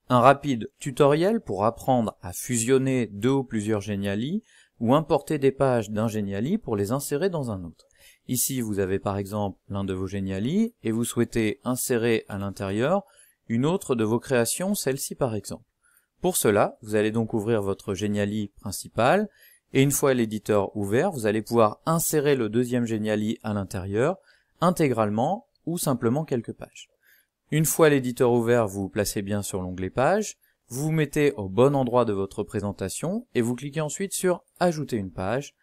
Un rapide tutoriel pour apprendre à fusionner deux ou plusieurs Geniali ou importer des pages d'un Geniali pour les insérer dans un autre. Ici, vous avez par exemple l'un de vos Geniali et vous souhaitez insérer à l'intérieur une autre de vos créations, celle-ci par exemple. Pour cela, vous allez donc ouvrir votre Geniali principal et une fois l'éditeur ouvert, vous allez pouvoir insérer le deuxième Geniali à l'intérieur, intégralement ou simplement quelques pages. Une fois l'éditeur ouvert, vous vous placez bien sur l'onglet Pages, vous vous mettez au bon endroit de votre présentation et vous cliquez ensuite sur Ajouter une page,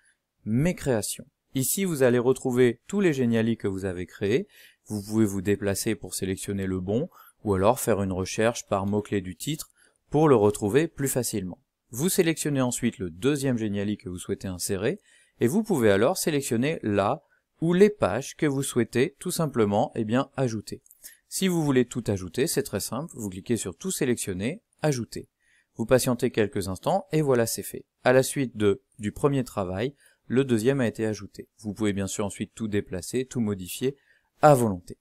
Mes créations. Ici, vous allez retrouver tous les Geniali que vous avez créés. Vous pouvez vous déplacer pour sélectionner le bon ou alors faire une recherche par mot-clé du titre pour le retrouver plus facilement. Vous sélectionnez ensuite le deuxième Geniali que vous souhaitez insérer et vous pouvez alors sélectionner la ou les pages que vous souhaitez tout simplement ajouter. Si vous voulez tout ajouter, c'est très simple, vous cliquez sur tout sélectionner, ajouter. Vous patientez quelques instants et voilà, c'est fait. À la suite du premier travail, le deuxième a été ajouté. Vous pouvez bien sûr ensuite tout déplacer, tout modifier à volonté.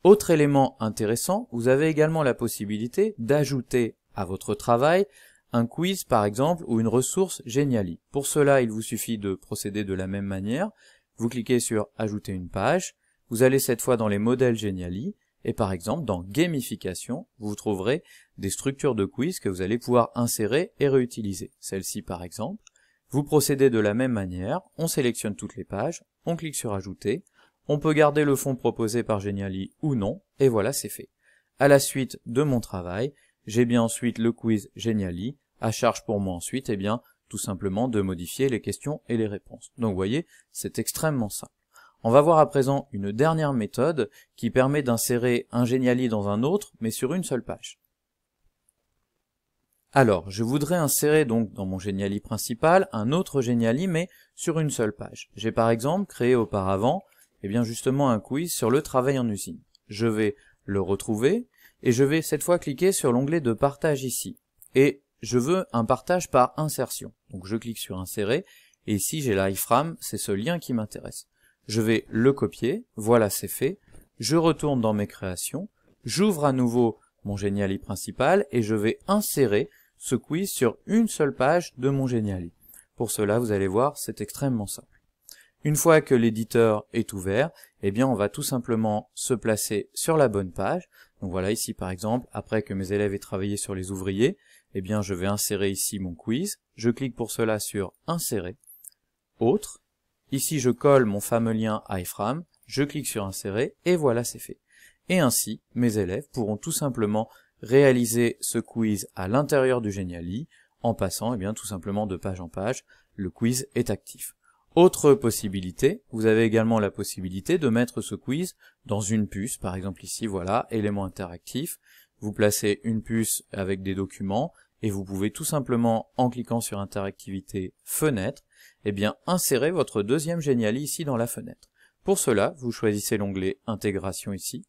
Autre élément intéressant, vous avez également la possibilité d'ajouter à votre travail un quiz par exemple ou une ressource Geniali. Pour cela, il vous suffit de procéder de la même manière. Vous cliquez sur Ajouter une page, vous allez cette fois dans les modèles Geniali, et par exemple, dans Gamification, vous trouverez des structures de quiz que vous allez pouvoir insérer et réutiliser. Celle-ci par exemple. Vous procédez de la même manière, on sélectionne toutes les pages, on clique sur Ajouter, on peut garder le fond proposé par Geniali ou non, et voilà, c'est fait. À la suite de mon travail, j'ai bien ensuite le quiz Geniali, à charge pour moi ensuite, tout simplement de modifier les questions et les réponses. Donc vous voyez, c'est extrêmement simple. On va voir à présent une dernière méthode qui permet d'insérer un Geniali dans un autre, mais sur une seule page. Alors, je voudrais insérer donc dans mon Geniali principal un autre Geniali, mais sur une seule page. J'ai par exemple créé auparavant, justement un quiz sur le travail en usine. Je vais le retrouver, et je vais cette fois cliquer sur l'onglet de partage ici. Et je veux un partage par insertion. Donc je clique sur Insérer, et ici j'ai l'iframe, c'est ce lien qui m'intéresse. Je vais le copier, voilà c'est fait, je retourne dans mes créations, j'ouvre à nouveau mon Geniali principal et je vais insérer ce quiz sur une seule page de mon Geniali. Pour cela, vous allez voir, c'est extrêmement simple. Une fois que l'éditeur est ouvert, on va tout simplement se placer sur la bonne page. Donc voilà, ici par exemple, après que mes élèves aient travaillé sur les ouvriers, je vais insérer ici mon quiz, je clique pour cela sur Insérer, Autre. Ici, je colle mon fameux lien iframe, je clique sur Insérer, et voilà, c'est fait. Et ainsi, mes élèves pourront tout simplement réaliser ce quiz à l'intérieur du Geniali, en passant tout simplement de page en page, le quiz est actif. Autre possibilité, vous avez également la possibilité de mettre ce quiz dans une puce, par exemple ici, voilà, élément interactif, vous placez une puce avec des documents, et vous pouvez tout simplement, en cliquant sur Interactivité, Fenêtre, insérer votre deuxième Geniali ici dans la fenêtre. Pour cela, vous choisissez l'onglet Intégration ici,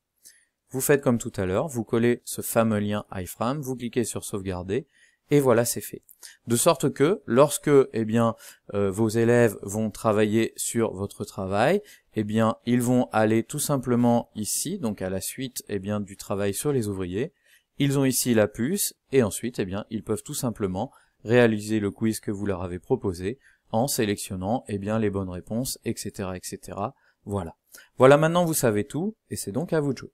vous faites comme tout à l'heure, vous collez ce fameux lien iframe, vous cliquez sur Sauvegarder, et voilà, c'est fait. De sorte que, lorsque vos élèves vont travailler sur votre travail, ils vont aller tout simplement ici, donc à la suite du travail sur les ouvriers, ils ont ici la puce, et ensuite ils peuvent tout simplement réaliser le quiz que vous leur avez proposé, en sélectionnant les bonnes réponses, etc., etc. Voilà. Voilà, maintenant vous savez tout, et c'est donc à vous de jouer.